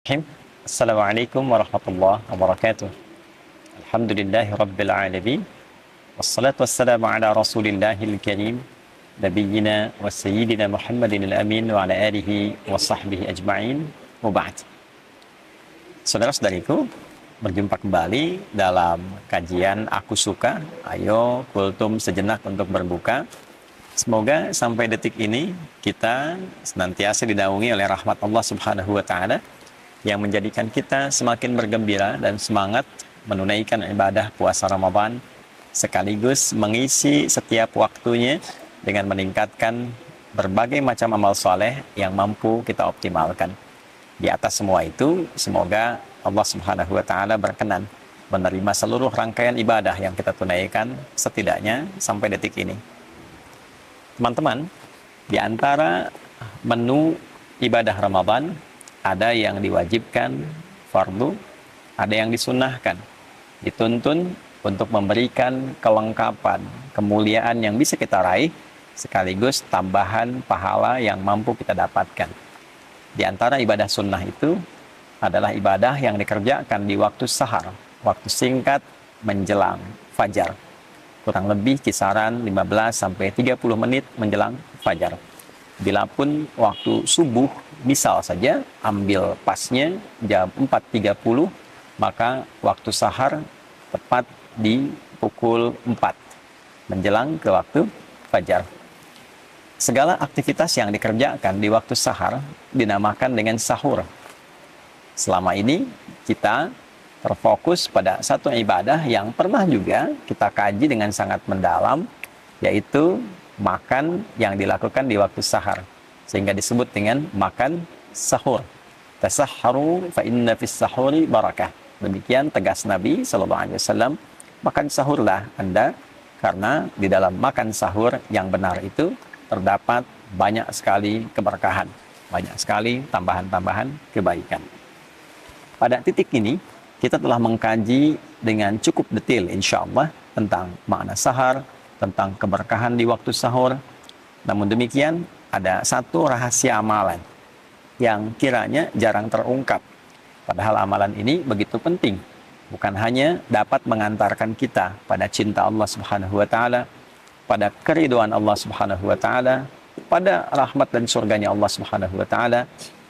Bismillahirrahmanirrahim. Assalamualaikum warahmatullahi wabarakatuh. Alhamdulillahi rabbil alamin. Wassalatu wassalamu ala rasulillahil karim. Nabiyyina wa sayyidina Muhammadin al-amin wa ala alihi wa sahbihi ajma'in. Wa ba'd. Saudara-saudariku, berjumpa kembali dalam kajian Aku Suka. Ayo kultum sejenak untuk berbuka. Semoga sampai detik ini kita senantiasa dinaungi oleh rahmat Allah Subhanahu wa taala yang menjadikan kita semakin bergembira dan semangat menunaikan ibadah puasa Ramadan sekaligus mengisi setiap waktunya dengan meningkatkan berbagai macam amal soleh yang mampu kita optimalkan. Di atas semua itu, semoga Allah Subhanahu wa taala berkenan menerima seluruh rangkaian ibadah yang kita tunaikan setidaknya sampai detik ini. Teman-teman, di antara menu ibadah Ramadan, ada yang diwajibkan fardu, ada yang disunnahkan. Dituntun untuk memberikan kelengkapan, kemuliaan yang bisa kita raih, sekaligus tambahan pahala yang mampu kita dapatkan. Di antara ibadah sunnah itu adalah ibadah yang dikerjakan di waktu sahar, waktu singkat menjelang fajar. Kurang lebih kisaran 15 sampai 30 menit menjelang fajar. Bila pun waktu subuh, misal saja ambil pasnya jam 4.30, maka waktu sahar tepat di pukul 4 menjelang ke waktu fajar. Segala aktivitas yang dikerjakan di waktu sahar dinamakan dengan sahur. Selama ini kita terfokus pada satu ibadah yang pernah juga kita kaji dengan sangat mendalam, yaitu makan yang dilakukan di waktu sahar, sehingga disebut dengan makan sahur. Tasahharu fa inna fis sahuri barakah. Demikian tegas Nabi SAW, makan sahurlah Anda, karena di dalam makan sahur yang benar itu terdapat banyak sekali keberkahan, banyak sekali tambahan-tambahan kebaikan. Pada titik ini, kita telah mengkaji dengan cukup detail insya Allah tentang makna sahar, tentang keberkahan di waktu sahur. Namun demikian, ada satu rahasia amalan yang kiranya jarang terungkap. Padahal amalan ini begitu penting. Bukan hanya dapat mengantarkan kita pada cinta Allah Subhanahu wa taala, pada keridhaan Allah Subhanahu wa taala, pada rahmat dan surganya Allah Subhanahu wa taala.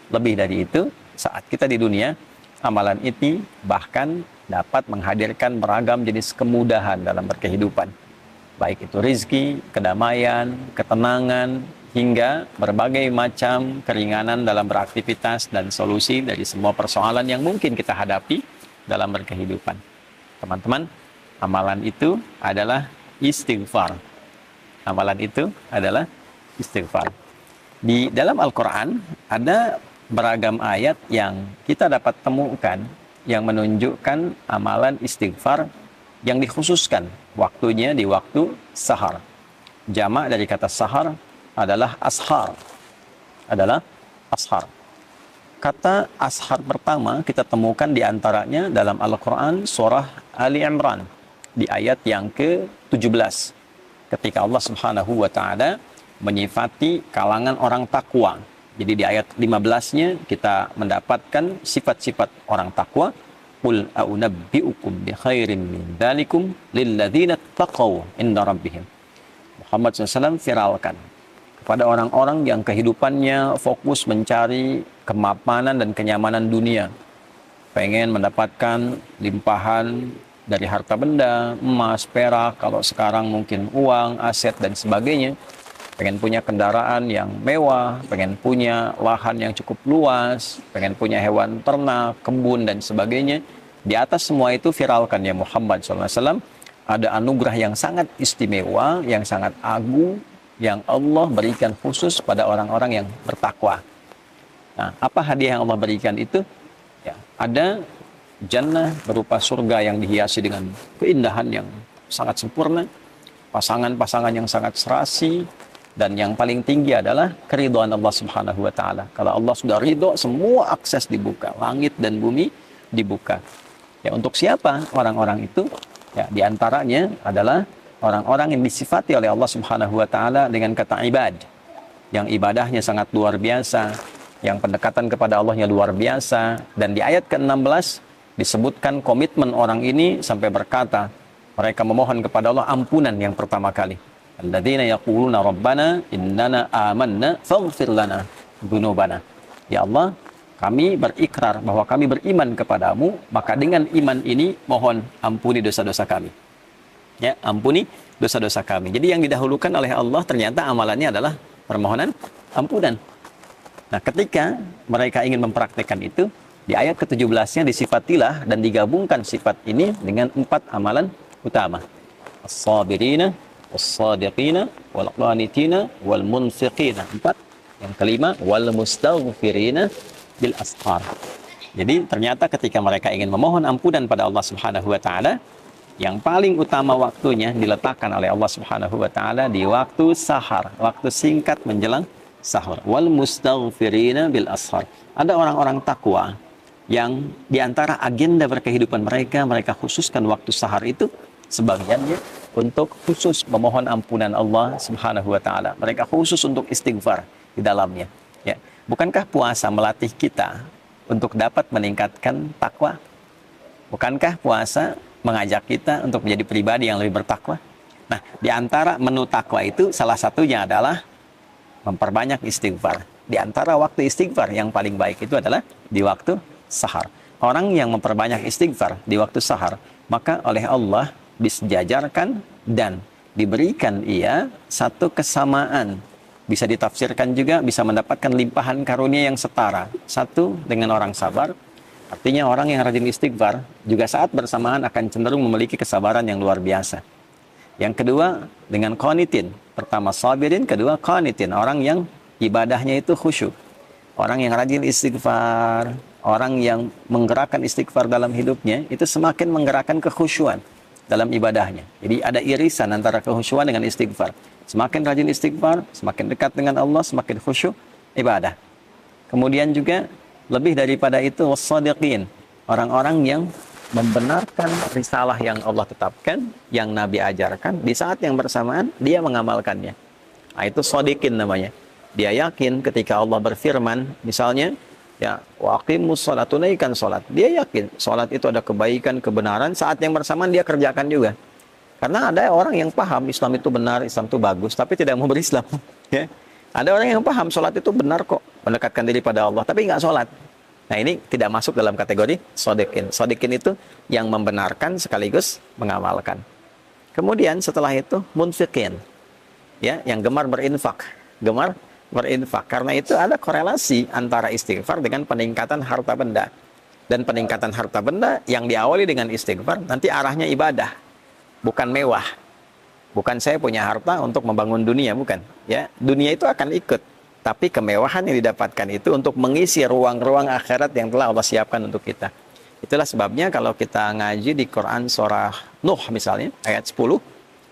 Lebih dari itu, saat kita di dunia, amalan ini bahkan dapat menghadirkan beragam jenis kemudahan dalam berkehidupan. Baik itu rizki, kedamaian, ketenangan, hingga berbagai macam keringanan dalam beraktivitas dan solusi dari semua persoalan yang mungkin kita hadapi dalam berkehidupan. Teman-teman, amalan itu adalah istighfar. Amalan itu adalah istighfar. Di dalam Al-Quran ada beragam ayat yang kita dapat temukan yang menunjukkan amalan istighfar yang dikhususkan waktunya di waktu sahar. Jamak dari kata sahar adalah ashar. Adalah ashar. Kata ashar pertama kita temukan di antaranya dalam Al-Quran surah Ali Imran di ayat yang ke-17. Ketika Allah Subhanahu wa taala menyifati kalangan orang takwa. Jadi di ayat 15-nya kita mendapatkan sifat-sifat orang takwa. Qul a'unabbi'ukum bi khairin min dzalikum lilladzina taqaw inda rabbihim. Muhammad SAW viralkan kepada orang-orang yang kehidupannya fokus mencari kemapanan dan kenyamanan dunia. Pengen mendapatkan limpahan dari harta benda, emas, perak, kalau sekarang mungkin uang, aset dan sebagainya. Pengen punya kendaraan yang mewah, pengen punya lahan yang cukup luas, pengen punya hewan ternak, kebun, dan sebagainya. Di atas semua itu viralkan ya Muhammad SAW, ada anugerah yang sangat istimewa, yang sangat agung, yang Allah berikan khusus pada orang-orang yang bertakwa. Nah, apa hadiah yang Allah berikan itu? Ya, ada jannah berupa surga yang dihiasi dengan keindahan yang sangat sempurna, pasangan-pasangan yang sangat serasi, dan yang paling tinggi adalah keridhaan Allah Subhanahu wa taala. Kalau Allah sudah ridho, semua akses dibuka, langit dan bumi dibuka. Ya, untuk siapa orang-orang itu? Ya, di antaranya adalah orang-orang yang disifati oleh Allah Subhanahu wa taala dengan kata ibad, yang ibadahnya sangat luar biasa, yang pendekatan kepada Allahnya luar biasa. Dan di ayat ke-16 disebutkan komitmen orang ini sampai berkata, mereka memohon kepada Allah ampunan yang pertama kali. Alladzina yaquluna rabbana innana amanna faghfir lana dzunubana. Ya Allah, kami berikrar bahwa kami beriman kepadamu, maka dengan iman ini mohon ampuni dosa-dosa kami. Ya, ampuni dosa-dosa kami. Jadi yang didahulukan oleh Allah ternyata amalannya adalah permohonan ampunan. Nah, ketika mereka ingin mempraktekkan itu, di ayat ke-17-nya disifatilah dan digabungkan sifat ini dengan 4 amalan utama. As-sabirina, was-sadiqina, wal-qanitina, wal-munfiqina. 4. Yang kelima, wal-mustaghfirina bil ashar. Jadi ternyata ketika mereka ingin memohon ampunan pada Allah Subhanahu wa taala, yang paling utama waktunya diletakkan oleh Allah Subhanahu wa taala di waktu sahar, waktu singkat menjelang sahur. Wal mustaghfirina bil ashar. Ada orang-orang takwa yang di antara agenda berkehidupan mereka, mereka khususkan waktu sahar itu sebagiannya untuk khusus memohon ampunan Allah Subhanahu wa taala. Mereka khusus untuk istighfar di dalamnya, ya. Bukankah puasa melatih kita untuk dapat meningkatkan takwa? Bukankah puasa mengajak kita untuk menjadi pribadi yang lebih bertakwa? Nah, di antara menu takwa itu salah satunya adalah memperbanyak istighfar. Di antara waktu istighfar yang paling baik itu adalah di waktu sahar. Orang yang memperbanyak istighfar di waktu sahar, maka oleh Allah disejajarkan dan diberikan ia satu kesamaan. Bisa ditafsirkan juga, bisa mendapatkan limpahan karunia yang setara. Satu dengan orang sabar. Artinya orang yang rajin istighfar juga saat bersamaan akan cenderung memiliki kesabaran yang luar biasa. Yang kedua dengan qanitin. Pertama sabirin, kedua qanitin. Orang yang ibadahnya itu khusyuk. Orang yang rajin istighfar, orang yang menggerakkan istighfar dalam hidupnya, itu semakin menggerakkan kekhusyuan dalam ibadahnya. Jadi ada irisan antara kekhusyuan dengan istighfar. Semakin rajin istighfar, semakin dekat dengan Allah, semakin khusyuk ibadah. Kemudian juga lebih daripada itu, was-sadiqin, orang-orang yang membenarkan risalah yang Allah tetapkan, yang Nabi ajarkan, di saat yang bersamaan dia mengamalkannya. Nah, itu shadiqin namanya. Dia yakin ketika Allah berfirman, misalnya, ya, waqimus sholat, tunaikan sholat. Dia yakin sholat itu ada kebaikan, kebenaran, saat yang bersamaan dia kerjakan juga. Karena ada orang yang paham Islam itu benar, Islam itu bagus, tapi tidak mau berislam. Ya. Ada orang yang paham sholat itu benar kok, mendekatkan diri pada Allah, tapi nggak sholat. Nah, ini tidak masuk dalam kategori shadiqin. Shadiqin itu yang membenarkan sekaligus mengamalkan. Kemudian setelah itu munfiqin, ya, yang gemar berinfak, gemar berinfak. Karena itu ada korelasi antara istighfar dengan peningkatan harta benda. Dan peningkatan harta benda yang diawali dengan istighfar nanti arahnya ibadah, bukan mewah. Bukan saya punya harta untuk membangun dunia, bukan. Ya, dunia itu akan ikut, tapi kemewahan yang didapatkan itu untuk mengisi ruang-ruang akhirat yang telah Allah siapkan untuk kita. Itulah sebabnya kalau kita ngaji di Quran surah Nuh misalnya ayat 10,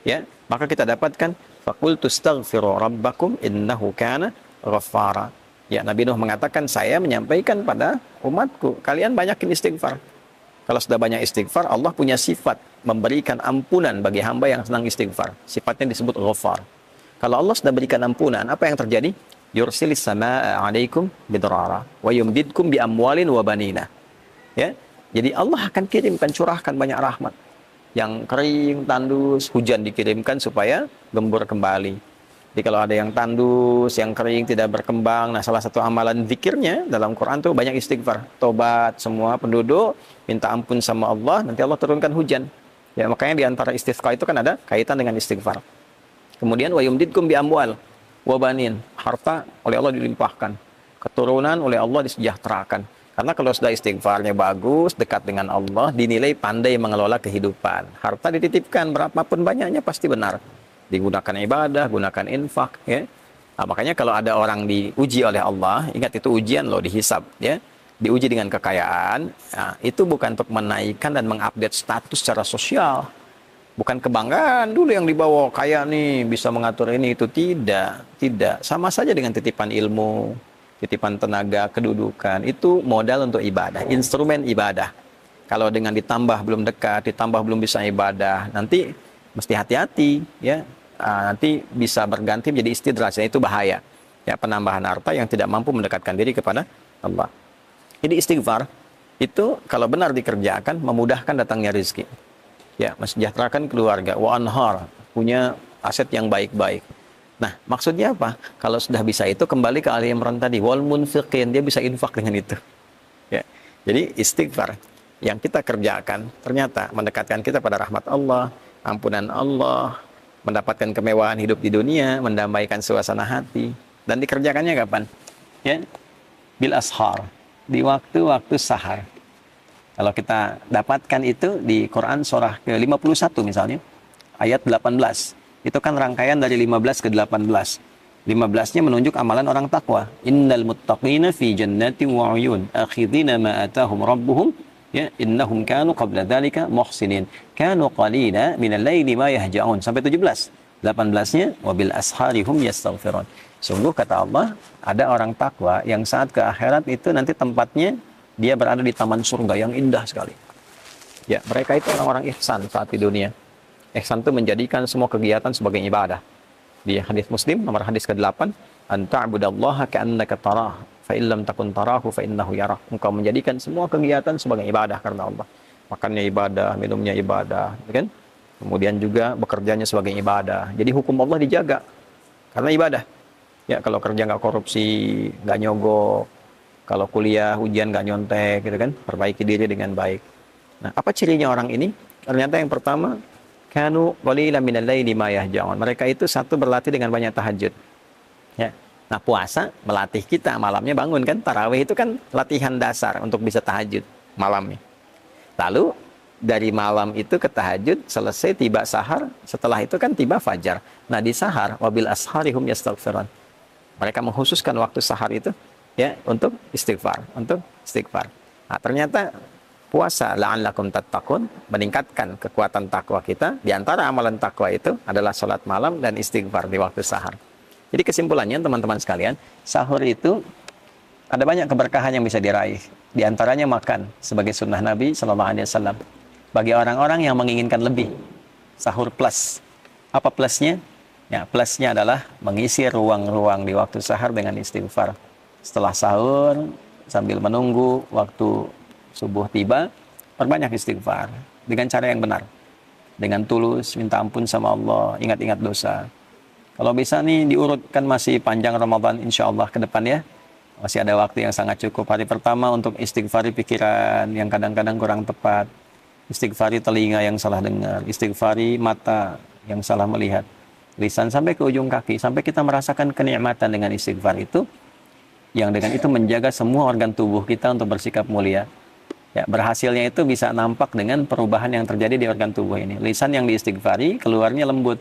ya, maka kita dapatkan faqultu astaghfiru rabbakum innahu kana ghaffara. Ya, Nabi Nuh mengatakan, saya menyampaikan pada umatku, kalian banyakin istighfar. Kalau sudah banyak istighfar, Allah punya sifat memberikan ampunan bagi hamba yang senang istighfar. Sifatnya disebut Ghaffar. Kalau Allah sudah berikan ampunan, apa yang terjadi? Yursilis samaa'a 'alaikum bidrara wa yumdidkum bi amwalin wa banina. Ya. Jadi Allah akan kirimkan, curahkan banyak rahmat. Yang kering, tandus, hujan dikirimkan supaya gembur kembali. Jadi kalau ada yang tandus, yang kering, tidak berkembang, nah salah satu amalan zikirnya dalam Quran tuh banyak istighfar. Tobat semua penduduk, minta ampun sama Allah, nanti Allah turunkan hujan. Ya, makanya di antara istisqa itu kan ada kaitan dengan istighfar. Kemudian wa yumdidkum bi amwal wa banin, harta oleh Allah dilimpahkan, keturunan oleh Allah disejahterakan. Karena kalau sudah istighfarnya bagus, dekat dengan Allah, dinilai pandai mengelola kehidupan. Harta dititipkan berapapun banyaknya pasti benar. Digunakan ibadah, gunakan infak, ya. Nah, makanya kalau ada orang diuji oleh Allah, ingat itu ujian loh, dihisab, ya. Diuji dengan kekayaan, nah, itu bukan untuk menaikkan dan mengupdate status secara sosial. Bukan kebanggaan dulu yang dibawa, kaya nih, bisa mengatur ini, itu tidak. Sama saja dengan titipan ilmu, titipan tenaga, kedudukan, itu modal untuk ibadah, instrumen ibadah. Kalau dengan ditambah belum dekat, ditambah belum bisa ibadah, nanti mesti hati-hati, ya. Nanti bisa berganti menjadi istidraj, itu bahaya. Ya, penambahan harta yang tidak mampu mendekatkan diri kepada Allah. Jadi istighfar itu kalau benar dikerjakan memudahkan datangnya rezeki. Ya, mensejahterakan keluarga, wa anhar, punya aset yang baik-baik. Nah, maksudnya apa? Kalau sudah bisa itu kembali ke Ali Imran tadi, wal munfiqin, dia bisa infak dengan itu. Ya. Jadi istighfar yang kita kerjakan ternyata mendekatkan kita pada rahmat Allah, ampunan Allah, mendapatkan kemewahan hidup di dunia, mendamaikan suasana hati. Dan dikerjakannya kapan? Ya, bil ashar, di waktu-waktu sahar. Kalau kita dapatkan itu di Quran surah ke-51 misalnya, ayat 18. Itu kan rangkaian dari 15 ke 18. 15-nya menunjuk amalan orang takwa. Innal muttaqina fi jannatin wa 'uyun, akhidhina ma atahum rabbuhum, ya, innahum kanu qabla dzalika muhsinin. Kanu qalila minal laili ma yahja'un. Sampai 17. 18-nya wabil asharihum yastaghfirun. Sungguh kata Allah, ada orang takwa yang saat ke akhirat itu nanti tempatnya dia berada di taman surga yang indah sekali. Ya, mereka itu orang-orang ihsan saat di dunia. Ihsan itu menjadikan semua kegiatan sebagai ibadah. Di hadis Muslim nomor hadis ke-8, anta'budallaha ka'annaka tarah, fa illam takun tarahu fa innahu yarah. Engkau menjadikan semua kegiatan sebagai ibadah karena Allah. Makannya ibadah, minumnya ibadah, kan? Kemudian juga bekerjanya sebagai ibadah. Jadi hukum Allah dijaga karena ibadah. Ya, kalau kerja nggak korupsi, nggak nyogok, kalau kuliah ujian nggak nyontek, gitu kan? Perbaiki diri dengan baik. Nah, apa cirinya orang ini? Ternyata yang pertama, kanu qalilan minal laili ma yahja'un. Mereka itu satu berlatih dengan banyak tahajud. Ya. Nah, puasa melatih kita malamnya bangun kan? Tarawih itu kan latihan dasar untuk bisa tahajud malamnya. Lalu dari malam itu ke tahajud, selesai tiba sahar, setelah itu kan tiba fajar. Nah, di sahar wabil asharihum yastaghfirun. Mereka mengkhususkan waktu sahar itu ya untuk istighfar, Nah, ternyata puasa la'allakum tattaqun meningkatkan kekuatan takwa kita. Di antara amalan takwa itu adalah salat malam dan istighfar di waktu sahar. Jadi kesimpulannya teman-teman sekalian, sahur itu ada banyak keberkahan yang bisa diraih. Di antaranya makan sebagai sunnah Nabi sallallahu alaihi wasallam. Bagi orang-orang yang menginginkan lebih, sahur plus. Apa plusnya? Ya, plusnya adalah mengisi ruang-ruang di waktu sahar dengan istighfar. Setelah sahur, sambil menunggu waktu subuh tiba, perbanyak istighfar dengan cara yang benar. Dengan tulus, minta ampun sama Allah, ingat-ingat dosa. Kalau bisa nih diurutkan masih panjang Ramadan insya Allah ke depan ya. Masih ada waktu yang sangat cukup. Hari pertama untuk istighfari pikiran yang kadang-kadang kurang tepat. Istighfari telinga yang salah dengar. Istighfari mata yang salah melihat. Lisan sampai ke ujung kaki. Sampai kita merasakan kenikmatan dengan istighfar itu. Yang dengan itu menjaga semua organ tubuh kita untuk bersikap mulia. Ya, berhasilnya itu bisa nampak dengan perubahan yang terjadi di organ tubuh ini. Lisan yang diistighfari, keluarnya lembut,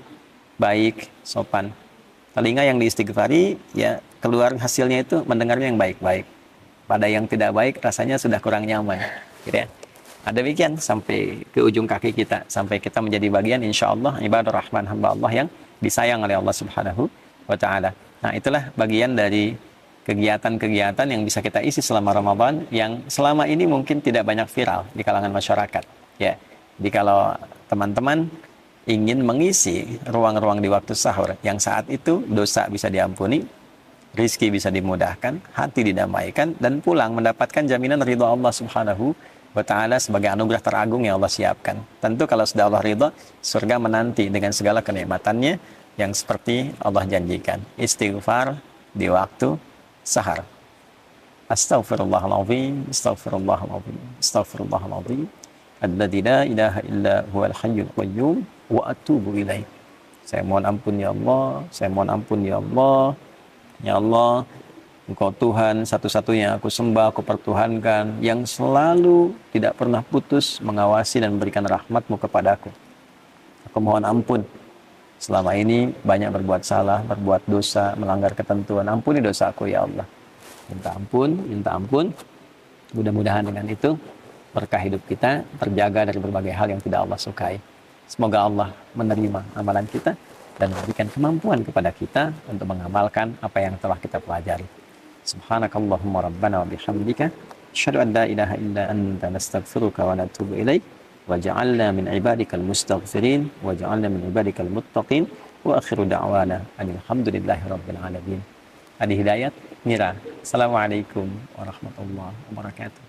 baik, sopan. Telinga yang diistighfari, ya keluar hasilnya itu mendengarnya yang baik-baik. Pada yang tidak baik, rasanya sudah kurang nyaman. Gitu ya. Ada demikian sampai ke ujung kaki kita. Sampai kita menjadi bagian insya Allah ibadah rahman hamba Allah yang disayang oleh Allah Subhanahu wa Ta'ala. Nah, itulah bagian dari kegiatan-kegiatan yang bisa kita isi selama Ramadan yang selama ini mungkin tidak banyak viral di kalangan masyarakat. Ya, jadi kalau teman-teman ingin mengisi ruang-ruang di waktu sahur yang saat itu dosa bisa diampuni, rizki bisa dimudahkan, hati didamaikan, dan pulang mendapatkan jaminan ridha Allah Subhanahu wa Ta'ala sebagai anugerah teragung yang Allah siapkan. Tentu kalau sudah Allah ridha, surga menanti dengan segala kenikmatannya yang seperti Allah janjikan. Istighfar di waktu sahar. Astaghfirullahaladzim, astaghfirullahaladzim, astaghfirullahaladzim. Alladzi la ilaha illa huwal hayyul qayyum wa atubu ilaih. Saya mohon ampun ya Allah, saya mohon ampun ya Allah. Ya Allah, Engkau Tuhan satu-satunya aku sembah, aku pertuhankan, yang selalu tidak pernah putus mengawasi dan memberikan rahmat-Mu kepadaku. Aku mohon ampun. Selama ini banyak berbuat salah, berbuat dosa, melanggar ketentuan. Ampuni dosaku ya Allah. Minta ampun, minta ampun. Mudah-mudahan dengan itu berkah hidup kita terjaga dari berbagai hal yang tidak Allah sukai. Semoga Allah menerima amalan kita dan memberikan kemampuan kepada kita untuk mengamalkan apa yang telah kita pelajari. Subhanakallahumma rabbana wa bihamdika asyhadu an la ilaha illa anta nastaghfiruka wa natubu ilaik wa ja'alna min ibadikal mustaghfirin wa ja'alna min ibadikal muttaqin wa akhiru da'wana alhamdulillahi rabbil alamin. Adi Hidayat, Mira. Assalamualaikum warahmatullahi wabarakatuh.